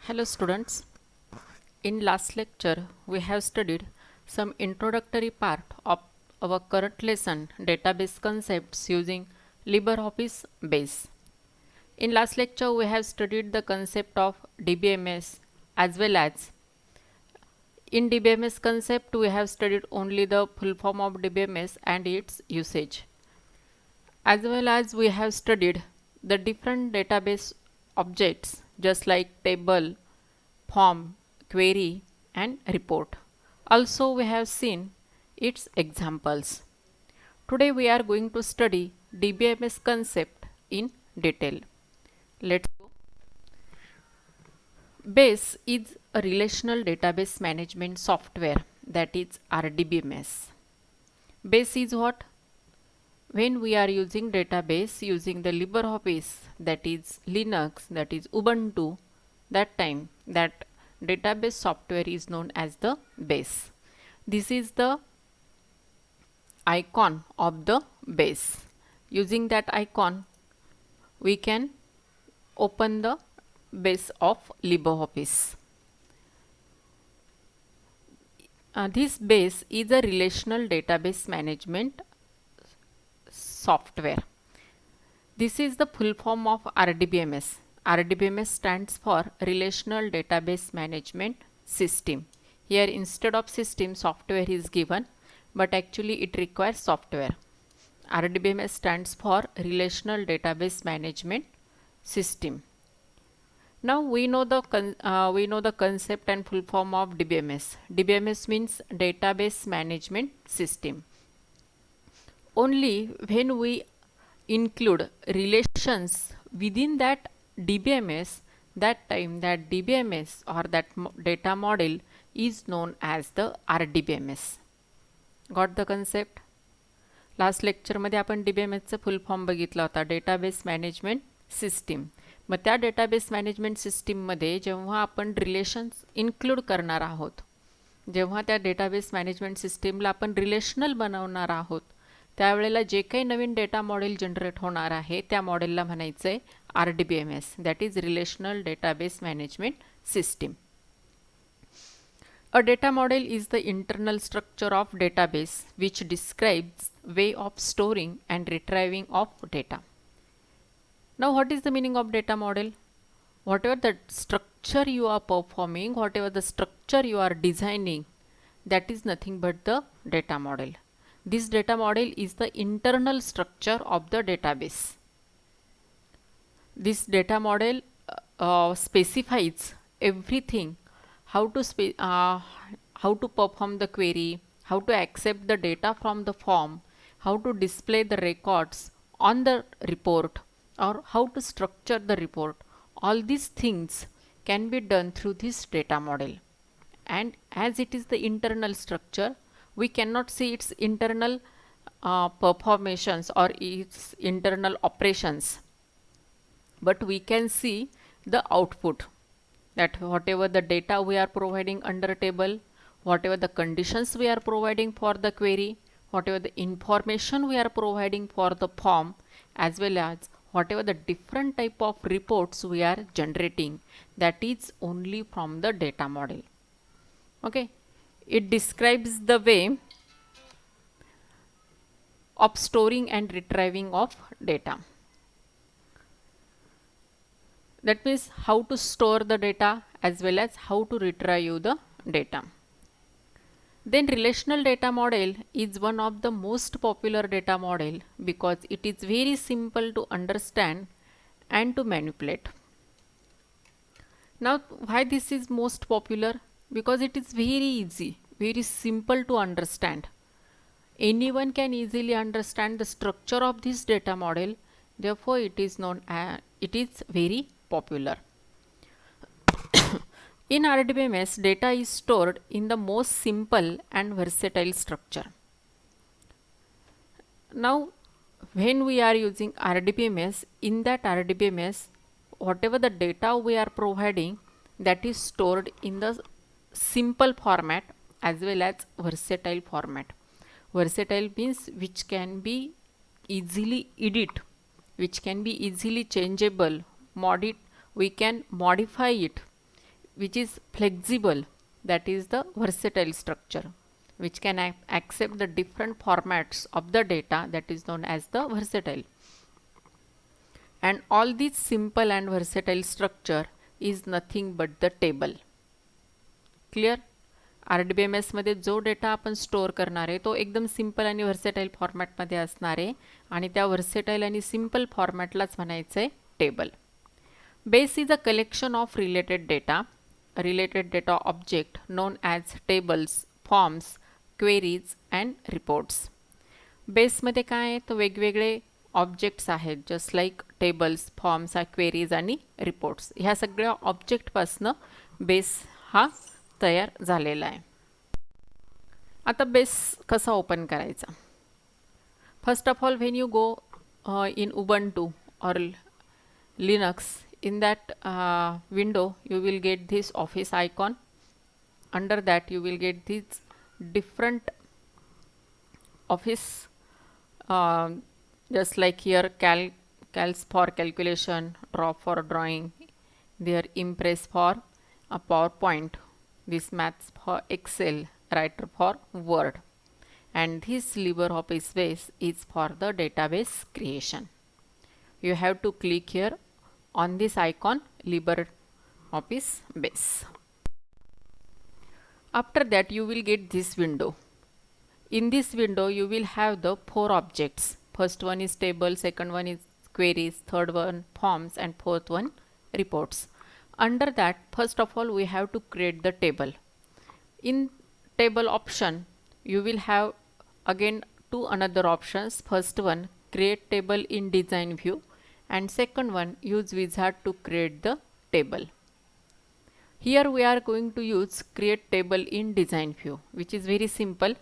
Hello students. In last lecture we have studied some introductory part of our current lesson, database concepts using LibreOffice Base. In last lecture we have studied the concept of DBMS as well as in DBMS concept we have studied only the full form of DBMS and its usage. As well as we have studied the different database objects just like table, form, query and report. Also we have seen its examples. Today we are going to study DBMS concept in detail. Let's go. Base is a relational database management software, that is RDBMS. Base is what? When we are using database using the LibreOffice, that is Linux, that is Ubuntu, that time that database software is known as the base. This is the icon of the base. Using that icon we can open the base of LibreOffice. This base is a relational database management software. This is the full form of RDBMS. RDBMS stands for Relational Database Management System. Here instead of system, software is given, but actually it requires software. RDBMS stands for Relational Database Management System. Now we know the concept and full form of DBMS. DBMS means Database Management System. Only when we include relations within that DBMS, that time that DBMS or that data model is known as the RDBMS. Got the concept? Last lecture मध्ये आपण DBMS चा full form बघितला होता, database management system. मग त्या database management system मध्ये जेव्हा आपण relations include करणार आहोत, जेव्हा त्या डेटाबेस मॅनेजमेंट सिस्टीमला आपण रिलेशनल बनवणार आहोत, त्यावेळेला जे काही नवीन डेटा मॉडेल जनरेट होणार आहे त्या मॉडेलला म्हणायचं आहे RDBMS, that is relational database management system. A data model is the internal structure of database which describes way of storing and retrieving of data. Now what is the meaning of data model? Whatever the structure you are performing, whatever the structure you are designing, that is nothing but the data model. This data model is the internal structure of the database. This data model specifies everything, how to perform the query, how to accept the data from the form, how to display the records on the report, or how to structure the report. All these things can be done through this data model. And as it is the internal structure, we cannot see its internal performations or its internal operations, but we can see the output, that whatever the data we are providing under table, whatever the conditions we are providing for the query, whatever the information we are providing for the form, as well as whatever the different type of reports we are generating, that is only from the data model. Okay, it describes the way of storing and retrieving of data. That means how to store the data as well as how to retrieve the data. Then relational data model is one of the most popular data model because it is very simple to understand and to manipulate. Now why this is most popular? Because it is very easy, very simple to understand. Anyone can easily understand the structure of this data model, therefore it is very popular. In RDBMS, data is stored in the most simple and versatile structure. Now when we are using RDBMS, in that RDBMS, whatever the data we are providing, that is stored in the simple format as well as versatile format. Versatile means which can be easily edited, which can be easily changeable, we can modify it, which is flexible, that is the versatile structure, which can accept the different formats of the data, that is known as the versatile. And all this simple and versatile structure is nothing but the table. Clear? RDBMS मध्ये जो data आपण store करणार आहे तो एकदम simple आणि versatile फॉर्मॅटमध्ये असणार आहे आणि त्या व्हर्सेटाईल आणि सिंपल फॉर्मॅटलाच म्हणायचं आहे table. Base is a collection of related data object known as tables, forms, queries and reports. बेसमध्ये काय आहे तर वेगवेगळे ऑब्जेक्ट्स आहेत, just like tables, forms, queries आणि रिपोर्ट्स. ह्या सगळ्या ऑब्जेक्टपासनं बेस हा तयार झालेला आहे. आता बेस कसा ओपन करायचा? First of all when you go in Ubuntu और Linux, in that window you will get this office icon. Under that you will get these different office, just like here calcs for calculation, draw for drawing, there impress for a PowerPoint, this maths for Excel, writer for Word, and this LibreOffice base is for the database creation. You have to click here on this icon, LibreOffice base. After that you will get this window. In this window you will have the 4 objects. First one is table, second one is queries, third one forms, and fourth one reports. Under that, first of all we have to create the table. In table option you will have again 2 another options. First one, create table in design view, and second one, use wizard to create the table. Here we are going to use create table in design view, which is very simple.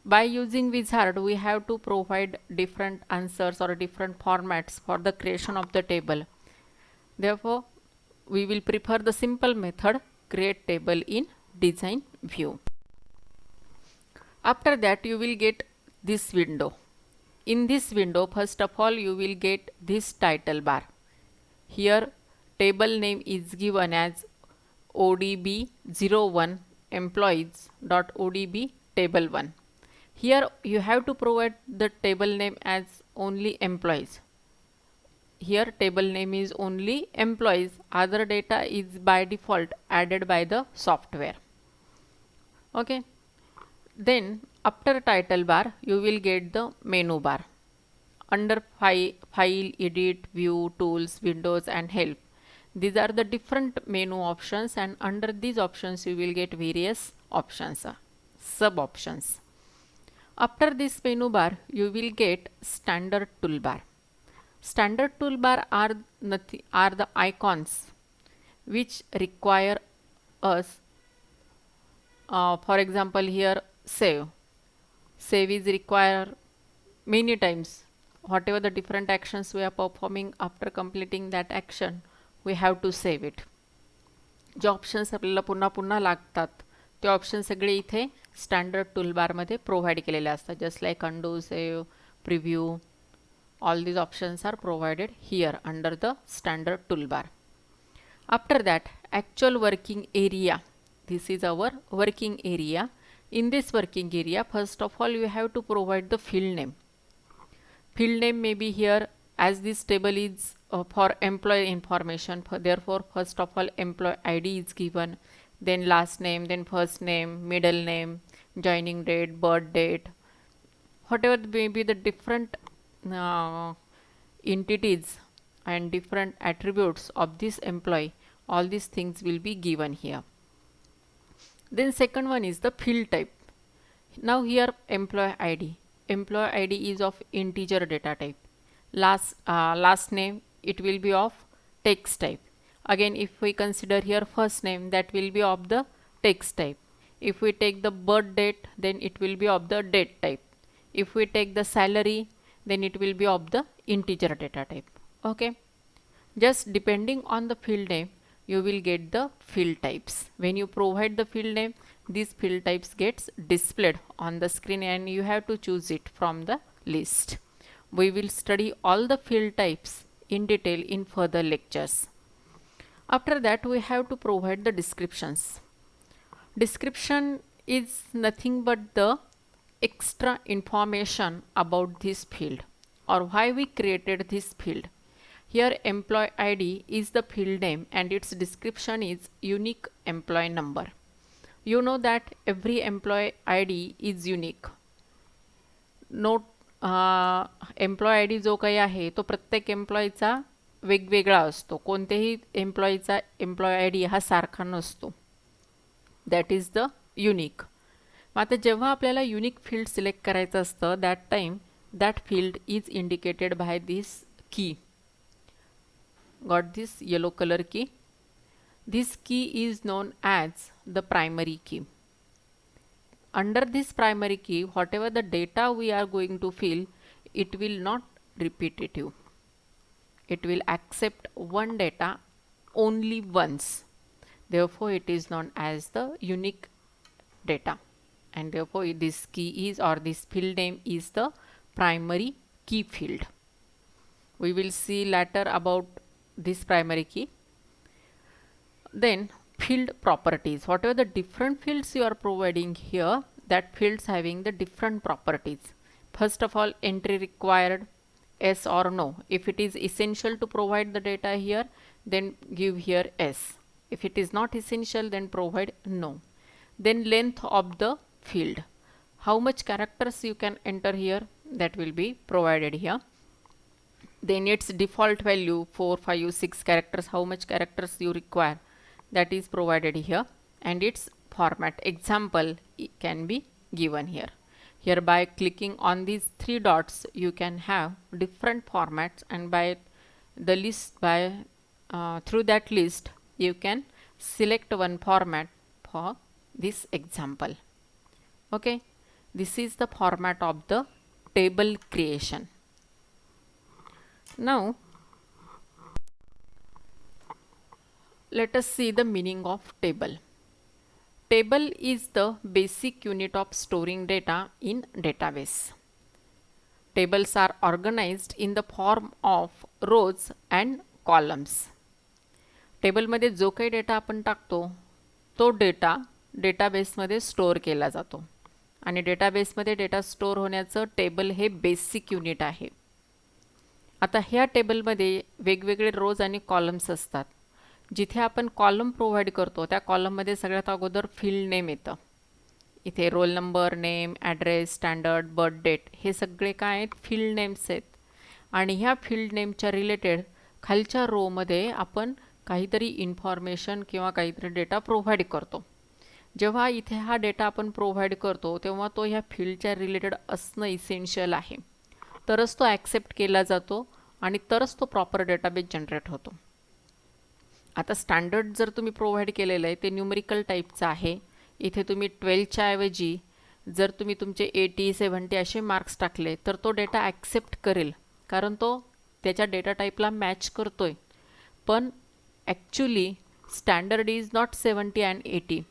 By using wizard we have to provide different answers or different formats for the creation of the table. Therefore we will prefer the simple method, create table in design view. After that you will get this window. In this window, first of all you will get this title bar. Here table name is given as ODB01 employees.odb table 1. Here you have to provide the table name as only employees. Here table name is only employees, other data is by default added by the software. Okay. Then after title bar you will get the menu bar. Under file, edit, view, tools, windows and help, these are the different menu options, and under these options you will get various options, sub options. After this menu bar you will get standard toolbar. Standard toolbar are the icons which require us, for example here save is require many times. Whatever the different actions we are performing, after completing that action we have to save it. J options आपल्याला पुन्हा पुन्हा लागतात ते option सगळे इथे standard टूलबारमध्ये provide केलेले असतात. Just like undo, save, preview, all these options are provided here under the standard toolbar. After that, actual working area. This is our working area. In this working area, first of all you have to provide the field name. Field name may be here, as this table is for employee information, therefore first of all employee ID is given, then last name, then first name, middle name, joining date, birth date, whatever may be the different entities and different attributes of this employee, all these things will be given here. Then second one is the field type. Now here employee ID. Employee ID is of integer data type. Last name, it will be of text type. Again, if we consider here first name, that will be of the text type. If we take the birth date, then it will be of the date type. If we take the salary, then it will be of the integer data type. Okay. Just depending on the field name, you will get the field types. When you provide the field name, these field types gets displayed on the screen and you have to choose it from the list. We will study all the field types in detail in further lectures. After that, we have to provide the descriptions. Description is nothing but the extra information about this field or why we created this field. Here employee ID is the field name and its description is unique employee number. You know that every employee ID is unique. Note employee I D जो काही आहे तो प्रत्येक एम्प्लॉईचा वेगवेगळा असतो. कोणत्याही एम्प्लॉईचा employ I D हा सारखा नसतो. That is the unique. मग आता जेव्हा आपल्याला युनिक फील्ड सिलेक्ट करायचं असतं that time that field is indicated by this key. Got this yellow colour key. This key is known as the primary key. Under this primary key, whatever the data we are going to fill, it will not repetitive. It will accept one data only once. Therefore, it is known as the unique data. And therefore, this key is or this field name is the primary key field. We will see later about this primary key. Then field properties. Whatever the different fields you are providing here, that fields having the different properties. First of all, entry required, yes or no. If it is essential to provide the data here, then give here yes. If it is not essential, then provide no. Then length of the field. How much characters you can enter here, that will be provided here. Then its default value 4, 5, 6 characters, how much characters you require, that is provided here. And its format example can be given here. Here by clicking on these 3 dots you can have different formats, and by the list through that list you can select one format for this example. Okay, this is the format of the table creation. Now let us see the meaning of table. Table is the basic unit of storing data in database. Tables are organized in the form of rows and columns. Table मध्ये जो काही data आपण टाकतो तो data डेटाबेसमध्ये store केला जातो आणि डेटाबेसमध्ये data store होण्याचं टेबल हे बेसिक युनिट आहे. आता ह्या टेबलमध्ये वेगवेगळे रोज आणि कॉलम्स असतात. जिथे आपण कॉलम प्रोव्हाइड करतो त्या कॉलममध्ये सगळ्यात अगोदर फील्ड नेम येतं. इथे roll number, name, address, standard, birth date हे सगळे काय आहेत, फील्ड नेम्स आहेत. आणि ह्या फील्ड नेमच्या रिलेटेड खालच्या रोमध्ये आपण काहीतरी इन्फॉर्मेशन किंवा काहीतरी डेटा प्रोव्हाइड करतो. जेव्हा इथे हा डेटा आपण प्रोव्हाइड करतो तेव्हा तो ह्या फील्डच्या रिलेटेड असणं इसेन्शियल आहे, तरच तो ॲक्सेप्ट केला जातो आणि तरच तो प्रॉपर डेटाबेस जनरेट होतो. आता स्टँडर्ड जर तुम्ही प्रोव्हाइड केलेलं आहे ते न्यूमरिकल टाईपचं आहे. इथे तुम्ही 12च्या ऐवजी जर तुम्ही तुमचे 80, 70 असे मार्क्स टाकले तर तो डेटा ॲक्सेप्ट करेल, कारण तो त्याच्या डेटा टाईपला मॅच करतोय. पण actually standard is not 70 and 80.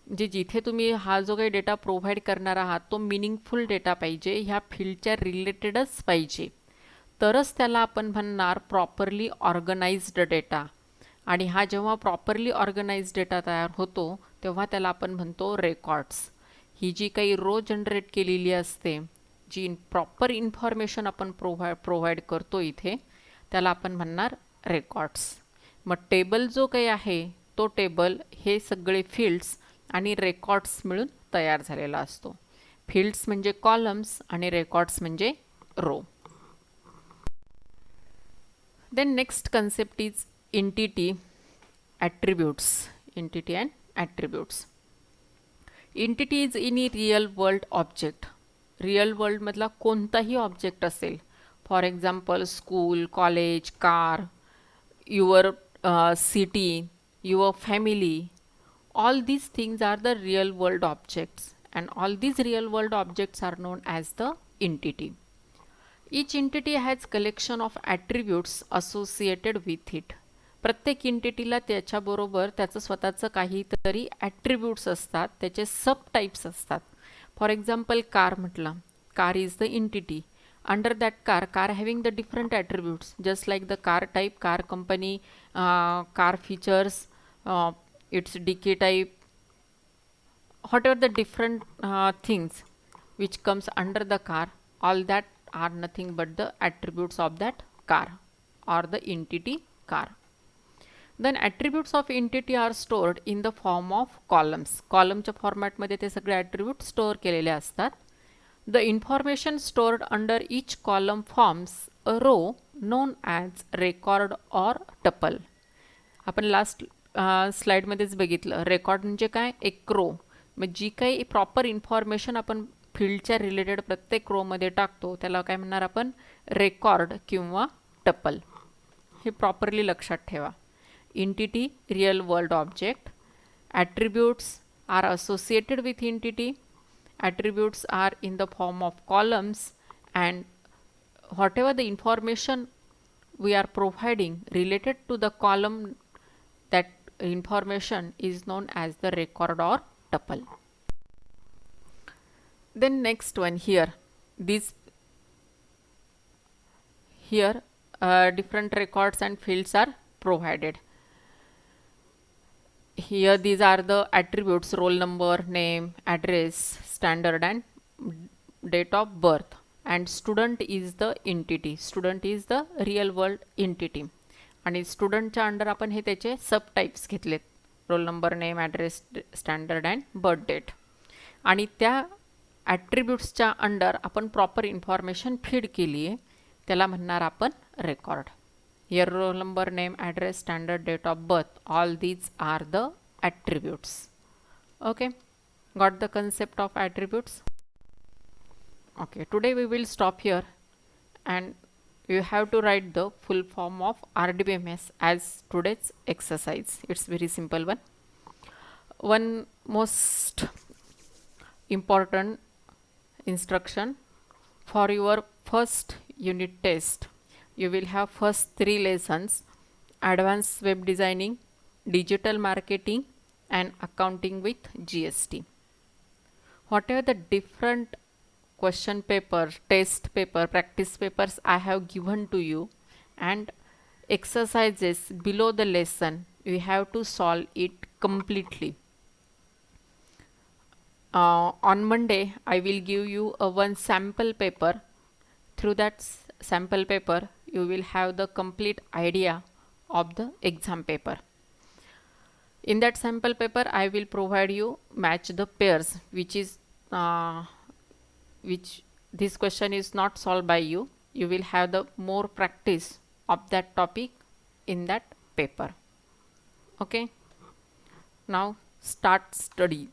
म्हणजे जिथे तुम्ही हा जो काही डेटा प्रोव्हाइड करणार आहात तो मिनिंगफुल डेटा पाहिजे, ह्या फील्डच्या रिलेटेडच पाहिजे, तरच त्याला आपण म्हणणार प्रॉपरली ऑर्गनाइज्ड डेटा. आणि हा जेव्हा प्रॉपरली ऑर्गनाइज्ड डेटा तयार होतो तेव्हा त्याला आपण म्हणतो रेकॉर्ड्स. ही जी काही रो जनरेट केलेली असते, जी प्रॉपर इन्फॉर्मेशन आपण प्रोव्हाइड करतो इथे, त्याला आपण म्हणणार रेकॉर्ड्स. मग टेबल जो काही आहे तो टेबल हे सगळे फील्ड्स आणि रेकॉर्ड्स मिळून तयार झालेला असतो. फील्ड्स म्हणजे कॉलम्स आणि रेकॉर्ड्स म्हणजे रो. Then next concept is entity attributes. Entity and attributes. Entity is any real world object. Real world मधला कोणताही ऑब्जेक्ट असेल. For example school, college, car, your city, your family. All these things are the real world objects, and all these real world objects are known as the entity. Each entity has collection of attributes associated with it. प्रत्येक एंटिटीला त्याच्याबरोबर त्याचं स्वतःचं काहीतरी attributes असतात, त्याचे सब types असतात. For example car म्हटलं, car is the entity. Under that car having the different attributes, just like the car type, car company, car features, its decay type, whatever the different things which comes under the car, all that are nothing but the attributes of that car or the entity car. Then attributes of entity are stored in the form of columns. Columnच्या फॉर्मॅटमध्ये ते सगळे attributes store केलेले असतात. The information stored under each column forms a row known as record or tuple. आपण last स्लाइडमध्येच बघितलं, record म्हणजे काय, एक रो. मग जी काही प्रॉपर इन्फॉर्मेशन आपण फील्डच्या रिलेटेड प्रत्येक रोमध्ये टाकतो त्याला काय म्हणणार आपण, रेकॉर्ड किंवा टपल. हे प्रॉपरली लक्षात ठेवा. Entity, real world object. Attributes are associated with entity. Attributes are in the form of columns, and whatever the information we are providing related to the column, that information is known as the record or tuple. Then next one here, different records and fields are provided. Here these are the attributes: roll number, name, address, standard and date of birth. And student is the entity. Student is the real world entity. आणि स्टुडंटच्या under आपण हे त्याचे sub types घेतलेत: roll number, name, address, standard and birth date. आणि त्या ॲट्रिब्यूट्सच्या under आपण proper information feed केली आहे, त्याला म्हणणार आपण record. Here roll number, name, address, standard, date of birth, all these are the attributes. Okay, got the concept of attributes? Okay, today we will stop here and you have to write the full form of RDBMS as today's exercise. It's very simple one. One most important instruction: for your first unit test, you will have first 3 lessons: advanced web designing, digital marketing and accounting with GST. Whatever the different question paper, test paper, practice papers I have given to you and exercises below the lesson, you have to solve it completely. On Monday I will give you one sample paper. Through that sample paper you will have the complete idea of the exam paper. In that sample paper I will provide you match the pairs, which this question is not solved by you. You will have the more practice of that topic in that paper. Okay, now start study.